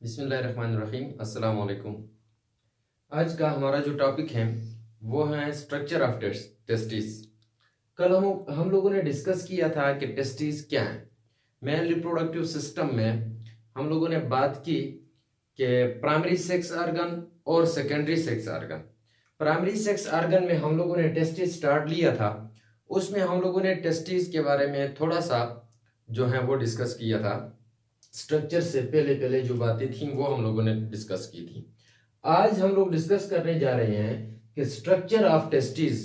बिस्मिल्लाहिर्रहमानिर्रहीम, अस्सलाम वालेकुम। आज का हमारा जो टॉपिक है वो है स्ट्रक्चर ऑफ टेस्टिस। कल हम लोगों ने डिस्कस किया था कि टेस्टिस क्या है। मेल रिप्रोडक्टिव सिस्टम में हम लोगों ने बात की कि प्राइमरी सेक्स ऑर्गन और secondary sex organ. Primary sex organ में हम लोगों ने टेस्टिस स्टार्ट लिया था, उसमें हम लोगों ने टेस्टिस के बारे में थोड़ा सा जो है वो डिस्कस किया था। स्ट्रक्चर से पहले पहले जो बातें थी वो हम लोगों ने डिस्कस की थी। आज हम लोग डिस्कस करने जा रहे हैं कि स्ट्रक्चर ऑफ टेस्टिस,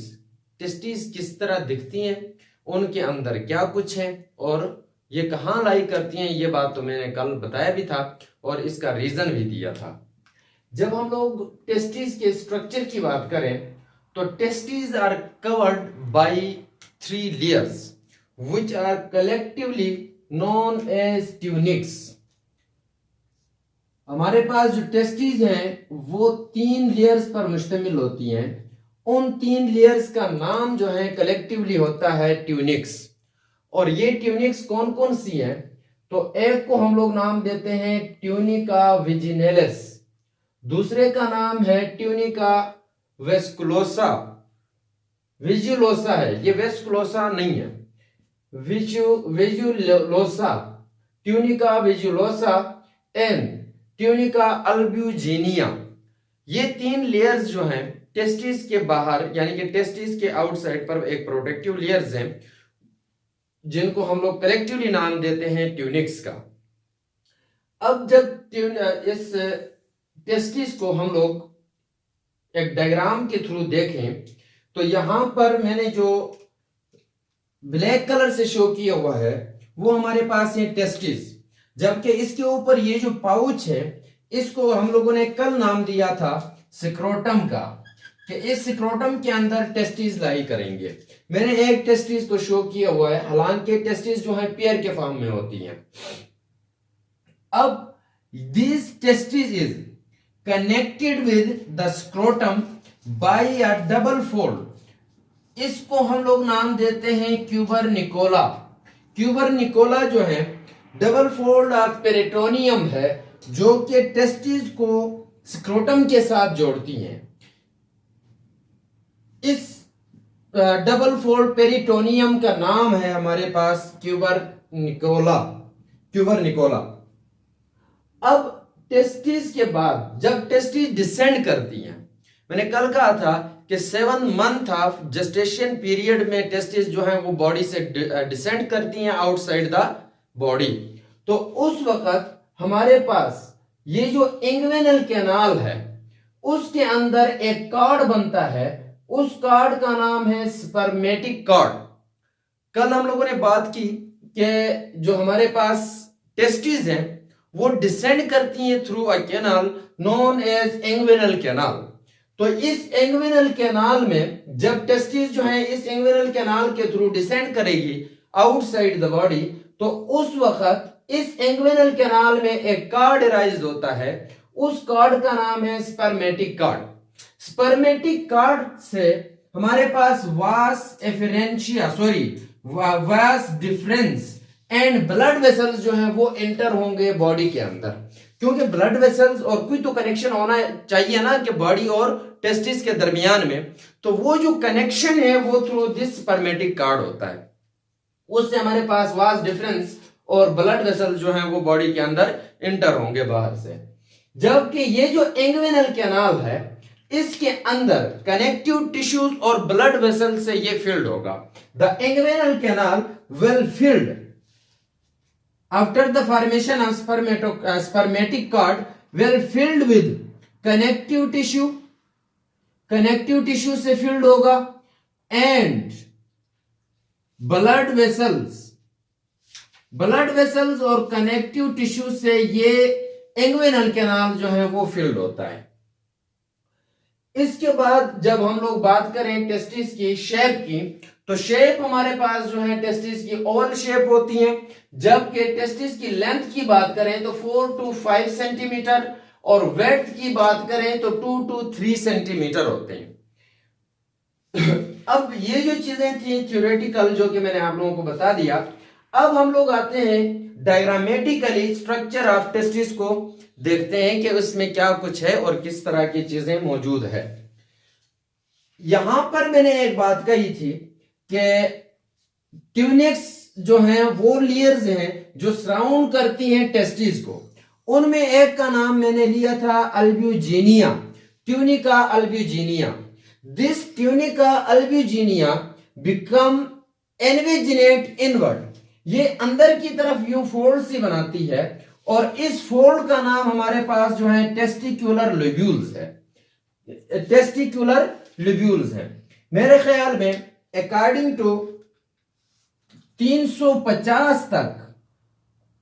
टेस्टिस किस तरह दिखती हैं, उनके अंदर क्या कुछ है और ये कहाँ लाई करती हैं। ये बात तो मैंने कल बताया भी था और इसका रीजन भी दिया था। जब हम लोग टेस्टिस के स्ट्रक्चर की बात करें तो testis are covered by 3 layers which are collectively known as tunics। हमारे पास जो टेस्टिस हैं वो 3 लेयर्स पर मुश्तमिल होती हैं। उन 3 लेयर्स का नाम जो है कलेक्टिवली होता है ट्यूनिक्स। और ये ट्यूनिक्स कौन कौन सी हैं? तो एक को हम लोग नाम देते हैं ट्यूनिका विजिनेलिस, दूसरे का नाम है ट्यूनिका वेस्कुलोसा। विजुलोसा है, ये वेस्कुलोसा नहीं है, विजुलोसा, ट्यूनिका विजुलोसा एंड ट्यूनिका अल्ब्यूजिनिया। ये 3 लेयर्स जो हैं टेस्टिस के बाहर यानी कि टेस्टिस के आउटसाइड पर एक प्रोटेक्टिव लेयर्स हैं जिनको हम लोग कलेक्टिवली नाम देते हैं ट्यूनिक्स का। अब जब इस टेस्टिस को हम लोग एक डायग्राम के थ्रू देखें तो यहां पर मैंने जो ब्लैक कलर से शो किया हुआ है वो हमारे पास है टेस्टिस, जबकि इसके ऊपर ये जो पाउच है इसको हम लोगों ने कल नाम दिया था स्क्रोटम का, कि इस स्क्रोटम के अंदर टेस्टिस लाई करेंगे। मैंने एक टेस्टिस को शो किया हुआ है, हालांकि टेस्टिस जो है पेयर के फॉर्म में होती हैं। अब this testis is connected with the scrotum by a double fold. इसको हम लोग नाम देते हैं क्यूबरनिकोला। क्यूबरनिकोला जो है डबल फोल्ड ऑफ पेरिटोनियम है जो कि टेस्टिस को स्क्रोटम के साथ जोड़ती हैं। इस डबल फोल्ड पेरिटोनियम का नाम है हमारे पास क्यूबरनिकोला। अब टेस्टिस के बाद जब टेस्टिस डिसेंड करती हैं, मैंने कल कहा था कि 7 मंथ ऑफ जेस्टेशन पीरियड में टेस्टिस जो है वो बॉडी से डिसेंड करती हैं आउटसाइड द बॉडी। तो उस वक्त हमारे पास ये जो इंग्वेनल कैनाल है उसके अंदर एक कार्ड बनता है, उस कार्ड का नाम है स्पर्मेटिक कार्ड। कल हम लोगों ने बात की कि जो हमारे पास टेस्टिस हैं वो डिसेंड करती हैं through a canal known as inguinal canal. तो इस इंग्वेनल कैनाल में जब टेस्टिस जो है इस इंग्वेनल कैनाल के थ्रू डिसेंड करेगी आउटसाइड द बॉडी, तो उस वक्त इस इंग्वेनल कैनाल में एक कार्ड राइज होता है, उस कार्ड का नाम है स्पर्मेटिक कार्ड। स्पर्मेटिक कार्ड से हमारे पास vas deferens and blood vessels जो है वो एंटर होंगे बॉडी के अंदर, क्योंकि ब्लड वेसल्स और कोई तो कनेक्शन होना चाहिए ना कि बॉडी और टेस्टिस के दरमियान में, तो वो जो कनेक्शन है वो थ्रू दिस स्पर्मेटिक कार्ड होता है। उससे हमारे पास वास डिफरेंस और ब्लड वेसल जो है वो बॉडी के अंदर एंटर होंगे बाहर से। जबकि ये जो इंग्वेनल कैनाल है इसके अंदर कनेक्टिव टिश्यूज और ब्लड वेसल से ये फिल्ड होगा। The inguinal canal will filled after the formation of spermatic cord will filled with connective tissue से filled होगा and blood vessels और connective tissue से ये इंग्वेनल कैनाल जो है वो filled होता है। इसके बाद जब हम लोग बात करें टेस्टिस की शेप की, तो शेप हमारे पास जो है टेस्टिस की ओवल शेप होती है, जबकि टेस्टिस की लेंथ की बात करें तो 4 to 5 सेंटीमीटर और वेड्थ की बात करें तो 2 to 3 सेंटीमीटर होते हैं। अब ये जो चीजें थी थ्योरेटिकल जो कि मैंने आप लोगों को बता दिया, अब हम लोग आते हैं डायग्रामेटिकली स्ट्रक्चर ऑफ टेस्टिस को देखते हैं कि उसमें क्या कुछ है और किस तरह की चीजें मौजूद है। यहां पर मैंने एक बात कही थी कि ट्यूनिक्स जो हैं वो लेयर्स हैं जो सराउंड करती हैं टेस्टिस को। उनमें एक का नाम मैंने लिया था albuginea, tunica albuginea. This tunica albuginea become invaginate inward, ये अंदर की तरफ यूं फोल्ड सी बनाती है और इस फोल्ड का नाम हमारे पास जो है टेस्टिकुलर लोब्यूल्स है, टेस्टिकुलर लोब्यूल्स है। मेरे ख्याल में अकॉर्डिंग टू 350 तक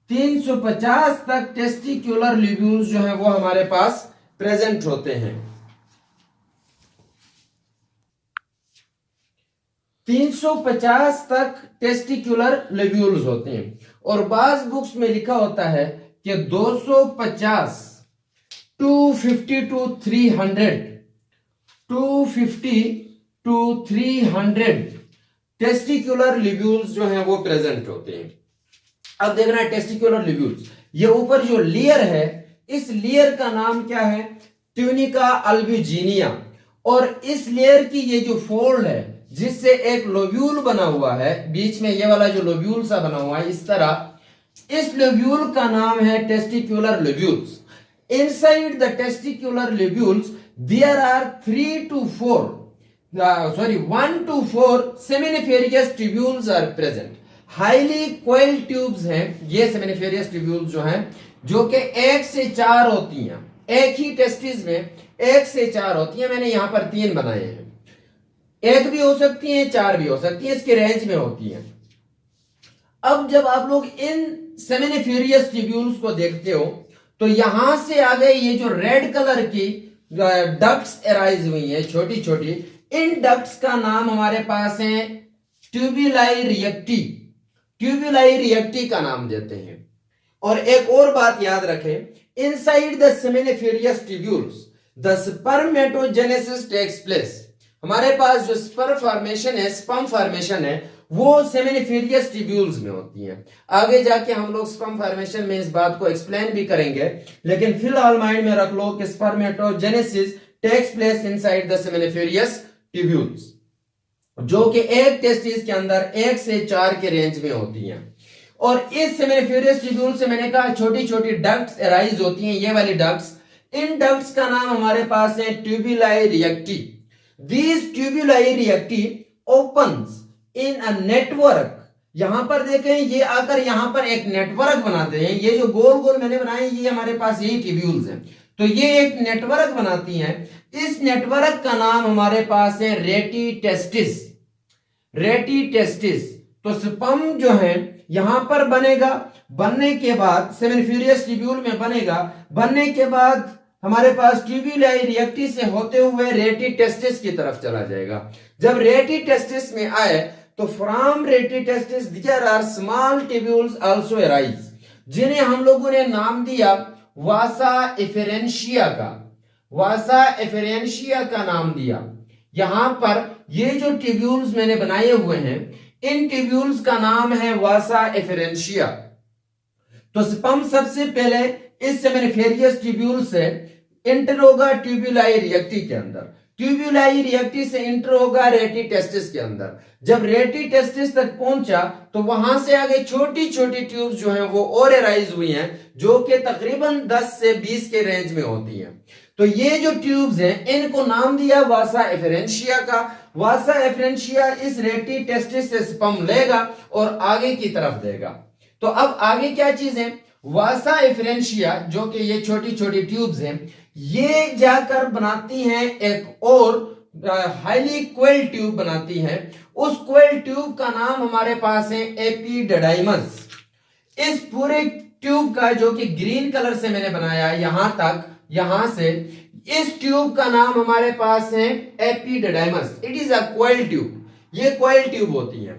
टेस्टिकुलर लोब्यूल्स जो है वो हमारे पास प्रेजेंट होते हैं। 350 तक टेस्टिकुलर लोब्यूल्स होते हैं और बाज बुक्स में लिखा होता है कि 250 250 टू 300 250 टू 300 टेस्टिकुलर लोब्यूल्स जो हैं वो प्रेजेंट होते हैं। अब देखना है टेस्टिकुलर लोब्यूल्स, ये ऊपर जो लेयर है इस लेयर का नाम क्या है, ट्यूनिका अल्ब्यूजिनिया। और इस लेयर की ये जो फोल्ड है जिससे एक लोब्यूल बना हुआ है, बीच में ये वाला जो लोब्यूल सा बना हुआ है इस तरह, इस लोब्यूल का नाम है testicular lobules. Inside the testicular lobules there are 1 to 4 seminiferous tubules are present. Highly coiled tubes हैं ये seminiferous tubules जो हैं, जो कि 1 से 4 होती हैं। एक ही टेस्टिस में 1 से 4 होती हैं। मैंने यहां पर 3 बनाए हैं, 1 भी हो सकती है 4 भी हो सकती है, इसके रेंज में होती है। अब जब आप लोग इन सेमिनिफेरियस ट्यूब्यूल्स को देखते हो तो यहां से आगे ये जो रेड कलर की डक्ट्स अराइज हुई है छोटी छोटी, इन डक्ट्स का नाम हमारे पास है ट्यूबुलाई रिएक्टी, ट्यूबुलाई रिएक्टी का नाम देते हैं। और एक और बात याद रखें, inside the seminiferous tubules the spermatogenesis takes place. हमारे पास जो स्पर्म फॉर्मेशन है, स्पर्म फॉर्मेशन है, वो सेमिनिफेरियस ट्यूब्यूल्स में होती है। आगे जाके हम लोग स्पर्म फॉर्मेशन में इस बात को एक्सप्लेन भी करेंगे, लेकिन फिलहाल माइंड में रख लो कि spermatogenesis takes place inside the seminiferous tubules, जो कि एक टेस्टिस के अंदर 1 से 4 के रेंज में होती हैं। और इस सेमिनिफेरियस ट्यूब्यूल से मैंने कहा छोटी छोटी डक्ट्स अराइज होती हैं, ये वाली डक्ट्स। इन डक्ट्स का नाम हमारे पास है ट्यूबुलाई रिएक्टी। These tubuli reacti opens in a network। यहां पर देखें, ये आकर यहां पर एक नेटवर्क बनाते हैं। ये जो गोल गोल मैंने बनाए ये हमारे पास यही ट्यूब्यूल्स हैं, तो ये एक नेटवर्क बनाती हैं। इस नेटवर्क का नाम हमारे पास है रेटी टेस्टिस, रेटी टेस्टिस। तो स्पर्म जो है यहां पर बनेगा, बनने के बाद सेमिनिफेरियस ट्यूब्यूल में बनेगा, बनने के बाद हमारे पास ट्यूबुलाई रिएक्टी से होते हुए रेटी टेस्टिस की तरफ चला जाएगा। जब रेटी टेस्टिस में आए तो from rete testis there are small tubules also arise, जिन्हें हम लोगों ने नाम दिया वासा एफरेंशिया का, वासा एफरेंशिया का नाम दिया। यहां पर ये जो ट्यूब्यूल्स मैंने बनाए हुए हैं, इन ट्यूब्यूल्स का नाम है वासा एफरेंशिया। तो स्पर्म सबसे पहले इस सेमिनिफेरियस ट्यूब्यूल से इंटर होगा ट्यूबुलाई रिएक्टी के अंदर, ट्यूबुलाई रिएक्टी से इंटर होगा रेटी टेस्टिस के अंदर। जब रेटी टेस्टिस तक पहुंचा तो वहां से आगे छोटी छोटी ट्यूब्स जो हैं वो और अराइज हुई हैं, जो कि तकरीबन 10 से 20 के रेंज में होती हैं। तो ये जो ट्यूब्स हैं इनको नाम दिया वासा एफरेंशिया का। वासा एफरेंशिया इस रेटी टेस्टिस से स्पर्म लेगा और आगे की तरफ देगा। तो अब आगे क्या चीज है, वासा एफरेंशिया जो कि ये छोटी छोटी ट्यूब्स हैं, ये जाकर बनाती हैं एक और हाईली कोइल्ड ट्यूब बनाती हैं। उस कोइल्ड ट्यूब का नाम हमारे पास है एपिडिडाइमस। इस पूरे ट्यूब का, जो कि ग्रीन कलर से मैंने बनाया यहां तक, यहां से इस ट्यूब का नाम हमारे पास है epididymis. It is a coiled tube, ये कोइल्ड ट्यूब होती है।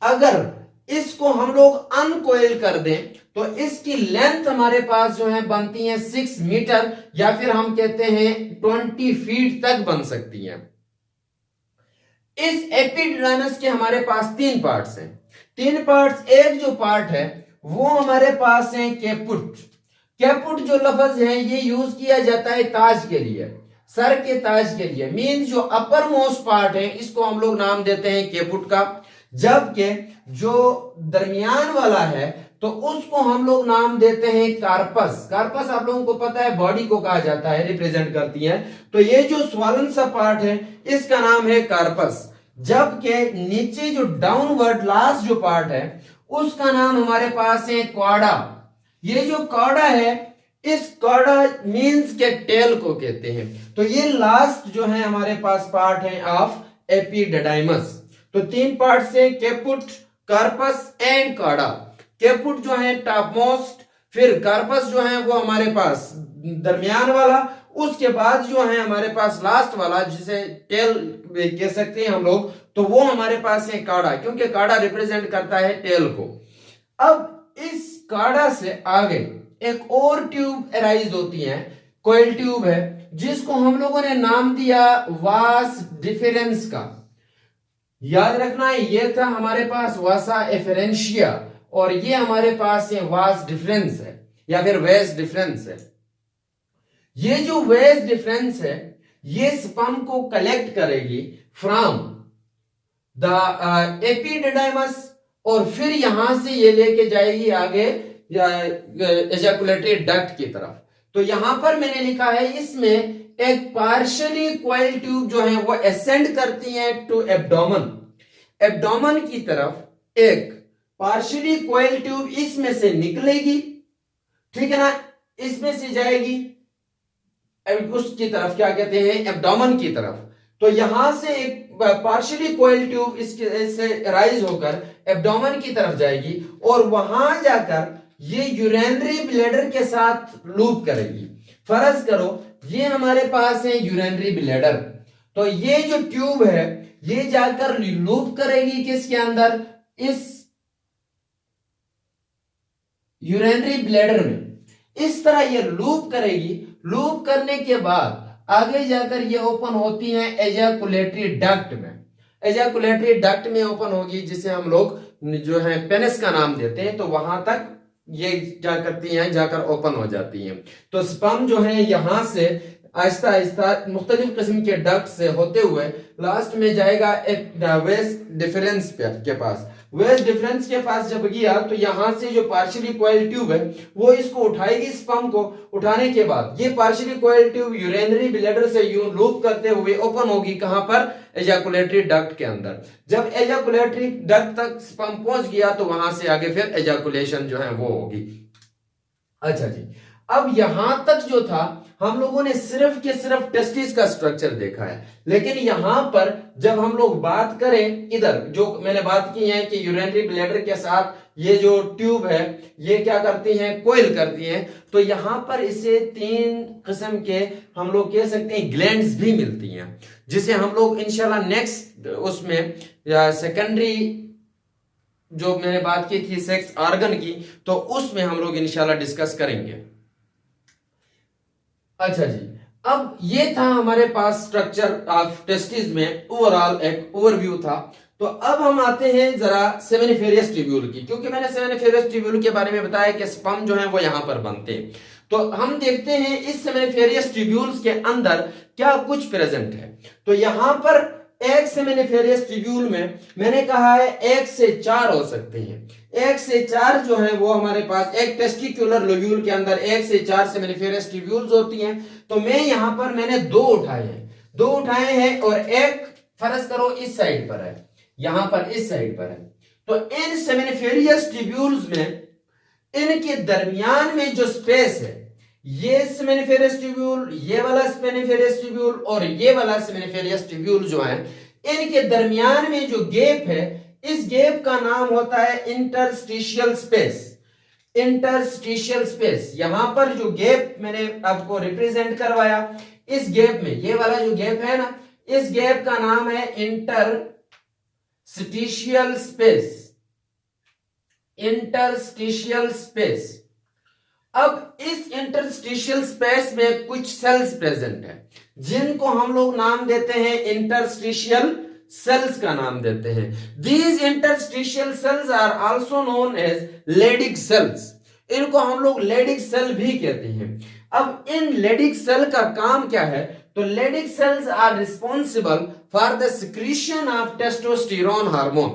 अगर इसको हम लोग अनकोइल कर दें तो इसकी लेंथ हमारे पास जो है बनती है 6 मीटर, या फिर हम कहते हैं 20 फीट तक बन सकती है। इस एपिडिडाइमस के हमारे पास 3 पार्ट्स हैं। 3 पार्ट्स, एक जो पार्ट है वो हमारे पास है कैपुट। कैपुट जो लफ्ज है ये यूज किया जाता है ताज के लिए, सर के ताज के लिए। मीन जो अपर मोस्ट पार्ट है इसको हम लोग नाम देते हैं कैपुट का, जबकि जो दरमियान वाला है तो उसको हम लोग नाम देते हैं कार्पस। कार्पस आप लोगों को पता है बॉडी को कहा जाता है, रिप्रेजेंट करती है। तो ये जो स्वलन सा पार्ट है इसका नाम है कार्पस, जबकि नीचे जो डाउनवर्ड लास्ट जो पार्ट है उसका नाम हमारे पास है क्वाडा। ये जो कॉडा है इस कॉडा मीन्स के टेल को कहते हैं। तो ये लास्ट जो है हमारे पास पार्ट है ऑफ एपिडिडाइमस। तो तीन पार्ट से caput, corpus and cauda. Caput जो है टॉप मोस्ट, फिर कार्पस जो है वो हमारे पास दरमियान वाला, उसके बाद जो है हमारे पास लास्ट वाला जिसे टेल कह सकते हैं हम लोग, तो वो हमारे पास है काड़ा, क्योंकि काड़ा रिप्रेजेंट करता है टेल को। अब इस काड़ा से आगे एक और ट्यूब अराइज होती है, कोयल ट्यूब है, जिसको हम लोगों ने नाम दिया वास डिफरेंस का। याद रखना है ये था हमारे पास वासा एफरेंशिया और ये हमारे पास है वास डिफरेंस है या फिर वेस डिफरेंस है। ये जो वेस डिफरेंस है ये स्पर्म को कलेक्ट करेगी फ्रॉम द एपिडिडाइमस और फिर यहां से ये लेके जाएगी आगे एजाकुलेटरी डक्ट की तरफ। तो यहां पर मैंने लिखा है इसमें एक पार्शियली कॉइल ट्यूब जो है वो असेंड करती है टू एब्डोमेन। एब्डोमेन की तरफ एक पार्शियली कॉइल ट्यूब इसमें से निकलेगी, ठीक है ना, इसमें से जाएगी उसकी तरफ, क्या कहते हैं, एब्डोमेन की तरफ। तो यहां से एक पार्शियली कॉइल ट्यूब इसके से राइज होकर एब्डोमेन की तरफ जाएगी और वहां जाकर ये यूरिनरी ब्लैडर के साथ लूप करेगी। फर्ज करो ये हमारे पास है यूरिनरी ब्लैडर, तो ये जो ट्यूब है ये जाकर लूप करेगी किसके अंदर, इस यूरिनरी ब्लैडर में। इस तरह ये लूप करेगी। लूप करने के बाद आगे जाकर ये ओपन होती है एजाकुलेटरी डक्ट में। एजाकुलेटरी डक्ट में ओपन होगी जिसे हम लोग जो है पेनिस का नाम देते हैं। तो वहां तक ये क्या करती हैं, जाकर ओपन हो जाती हैं। तो स्पर्म जो है यहां से आहिस्ता आहिस्ता मुख्तलिफ किस्म के डक्ट से होते हुए लास्ट में जाएगा एक वेस डिफरेंस के पास। वेस डिफरेंस के पास जब गया तो यहां से जो पार्शियली कॉइल ट्यूब है वो इसको उठाएगी, स्पर्म को उठाने के बाद ये partially coil tube urinary bladder से यूं लूप करते हुए ओपन होगी, कहां पर, एजाकुलेटरी डक्ट के अंदर। जब एजाकुलेटरी डक्ट तक स्पर्म पहुंच गया तो वहां से आगे फिर एजाकुलेशन जो है वो होगी। अच्छा जी, अब यहां तक जो था हम लोगों ने सिर्फ के सिर्फ टेस्टिस का स्ट्रक्चर देखा है, लेकिन यहां पर जब हम लोग बात करें, इधर जो मैंने बात की है कि यूरिनरी ब्लैडर के साथ ये जो ट्यूब है ये क्या करती हैं, कोइल करती हैं। तो यहां पर इसे तीन किस्म के हम लोग कह सकते हैं ग्लैंड्स भी मिलती हैं, जिसे हम लोग इंशाल्लाह नेक्स्ट उसमें सेकेंडरी जो मैंने बात की थी सेक्स ऑर्गन की, तो उसमें हम लोग इंशाल्लाह डिस्कस करेंगे। अच्छा जी, अब ये था हमारे पास स्ट्रक्चर ऑफ टेस्टिस में ओवरऑल एक ओवरव्यू था। तो अब हम आते हैं जरा सेमिनिफेरियस ट्यूब्यूल की, क्योंकि मैंने सेमिनिफेरियस ट्यूब्यूल के बारे में बताया कि स्पर्म जो है वो यहां पर बनते हैं। तो हम देखते हैं इस सेमिनिफेरियस ट्यूब्यूल्स के अंदर क्या कुछ प्रेजेंट है। तो यहां पर एक सेमिनिफेरियस ट्यूब्यूल में मैंने कहा है 1 से 4 हो सकते हैं। 1 से 4 जो है वो हमारे पास एक टेस्टिकुलर लोब्यूल के अंदर 1 से 4 सेमिनिफेरियस ट्यूब्यूल्स होती हैं। तो मैं यहां पर मैंने दो उठाए हैं और एक फर्ज करो इस साइड पर है, यहां पर इस साइड पर है। तो इन सेमिनिफेरियस ट्यूब्यूल्स में इनके दरमियान में जो स्पेस है, ये सेमिनिफेरियस ट्यूब्यूल, ये वाला सेमिनिफेरियस ट्यूब्यूल और ये वाला सेमिनिफेरियस ट्यूब्यूल जो है, इनके दरमियान में जो गैप है इस गैप का नाम होता है इंटरस्टिशियल स्पेस। इंटरस्टिशियल स्पेस, यहां पर जो गैप मैंने आपको रिप्रेजेंट करवाया, इस गैप में ये वाला जो गैप है ना, इस गैप का नाम है इंटरस्टिशियल स्पेस। Interstitial space. अब इस इंटरस्टिशियल स्पेस में कुछ सेल्स प्रेजेंट है जिनको हम लोग नाम देते हैं इंटरस्टिशियल सेल्स का नाम देते हैं। These interstitial cells are also known as Leydig cells. इनको हम लोग लेडिक सेल भी कहते हैं। अब इन लेडिक सेल का काम क्या है? तो Leydig cells are responsible for the secretion of testosterone hormone.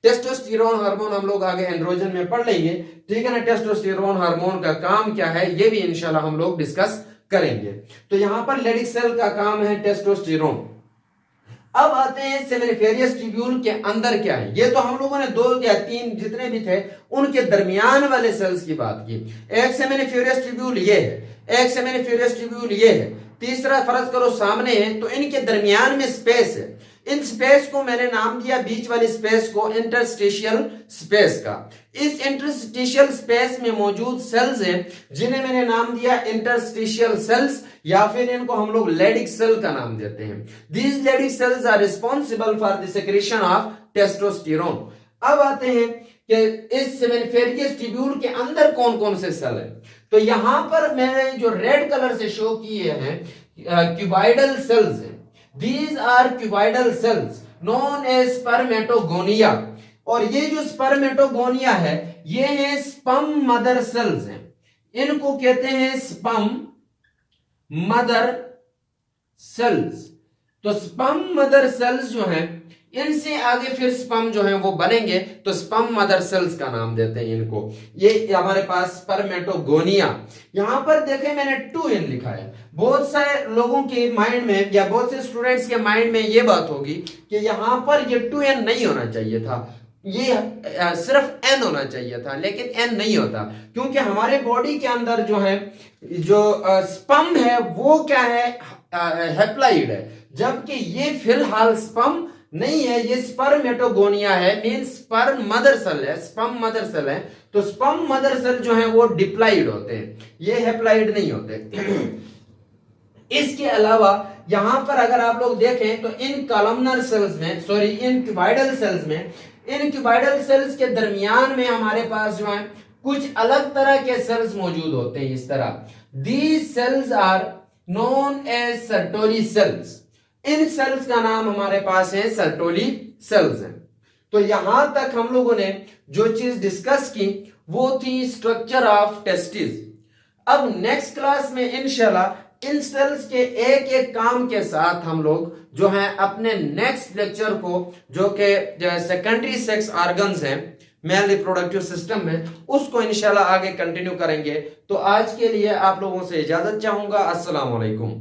Testosterone hormone हम लोग आगे एंड्रोजन में पढ़ लेंगे, ठीक है ना। टेस्टोस्टेरोन हार्मोन का काम क्या है ये भी इंशाल्लाह हम लोग डिस्कस करेंगे। तो यहां पर लेडिक सेल का काम है टेस्टोस्टेरोन। अब आते हैं सेमिनिफेरियस ट्यूब्यूल के अंदर क्या है। ये तो हम लोगों ने 2 या 3 जितने भी थे उनके दरमियान वाले सेल्स की बात की। एक सेमिनिफेरियस ट्यूब्यूल ये है, एक सेमिनिफेरियस ट्यूब्यूल ये है, तीसरा फर्ज करो सामने है, तो इनके दरमियान में स्पेस है। इन स्पेस को मैंने नाम दिया, बीच वाली स्पेस को, इंटरस्टिशियल स्पेस का। इस इंटरस्टिशियल स्पेस में मौजूद सेल्स हैं जिन्हें मैंने नाम दिया इंटरस्टिशियल सेल्स, या फिर इनको हम लोग लेडिक सेल का नाम देते हैं। These Leydig cells are responsible for the secretion of testosterone. अब आते हैं कि इस सेमिनिफेरियस ट्यूब्यूल के अंदर कौन कौन से सेल है। तो यहां पर मैंने जो रेड कलर से शो किए हैं क्यूबाइडल सेल्स हैं। These are cuboidal cells known as spermatogonia। और ये जो स्पर्मेटोगोनिया है ये है स्पर्म मदर सेल्स हैं। इनको कहते हैं स्पर्म मदर सेल्स। तो स्पर्म मदर सेल्स जो हैं इनसे आगे फिर स्पर्म जो है वो बनेंगे, तो स्पर्म मदर सेल्स का नाम देते हैं इनको। ये हमारे पास स्पर्मेटोगोनिया। यहां पर देखें मैंने 2n लिखा है। बहुत सारे लोगों के माइंड में या बहुत से स्टूडेंट्स के माइंड में ये बात होगी कि यहां पर ये 2n नहीं होना चाहिए था, ये सिर्फ n होना चाहिए था, लेकिन n नहीं होता क्योंकि हमारे बॉडी के अंदर जो है जो स्पर्म है वो क्या है, हैप्लॉइड है, जबकि ये फिलहाल स्पर्म नहीं है, ये स्पर्मेटोगोनिया है, मींस स्पर्म मदर सेल है, स्पर्म मदर सेल है। तो स्पर्म मदर सेल जो है वो डिप्लॉइड होते हैं, ये हैप्लॉइड नहीं होते। इसके अलावा यहां पर अगर आप लोग देखें तो इन कॉलमनर सेल्स में, सॉरी इन क्यूबाइडल सेल्स में, इन क्यूबाइडल सेल्स के दरमियान में हमारे पास जो है कुछ अलग तरह के सेल्स मौजूद होते हैं इस तरह। These cells are known as Sertoli cells. इन सेल्स का नाम हमारे पास है सर्टोली सेल्स है। तो यहां तक हम लोगों ने जो चीज डिस्कस की वो थी स्ट्रक्चर ऑफ टेस्टिस। अब नेक्स्ट क्लास में इंशाल्लाह इन सेल्स के एक एक काम के साथ हम लोग जो है अपने नेक्स्ट लेक्चर को, जो कि सेकेंडरी सेक्स ऑर्गन्स हैं मेल रिप्रोडक्टिव सिस्टम में, उसको इंशाल्लाह आगे कंटिन्यू करेंगे। तो आज के लिए आप लोगों से इजाजत चाहूंगा। अस्सलाम वालेकुम।